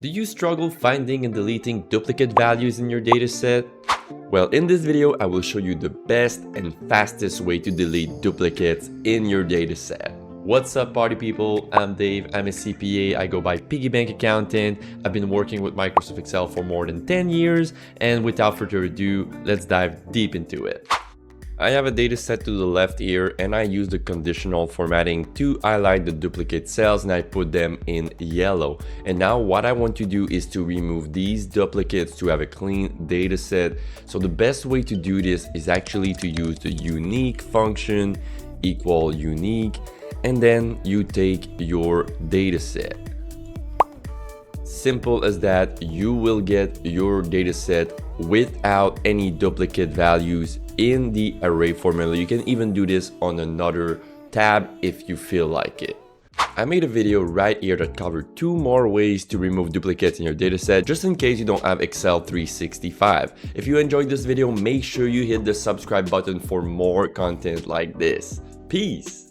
Do you struggle finding and deleting duplicate values in your dataset? Well, in this video, I will show you the best and fastest way to delete duplicates in your dataset. What's up, party people? I'm Dave. I'm a CPA. I go by Piggy Bank Accountant. I've been working with Microsoft Excel for more than 10 years. And without further ado, let's dive deep into it. I have a data set to the left here, and I use the conditional formatting to highlight the duplicate cells, and I put them in yellow. And now what I want to do is to remove these duplicates to have a clean data set. So the best way to do this is actually to use the unique function equal unique, and then you take your data set. Simple as that. You will get your data set without any duplicate values in the array formula. You can even do this on another tab if you feel like it. I made a video right here that covered 2 more ways to remove duplicates in your dataset, just in case you don't have Excel 365. If you enjoyed this video, make sure you hit the subscribe button for more content like this. Peace!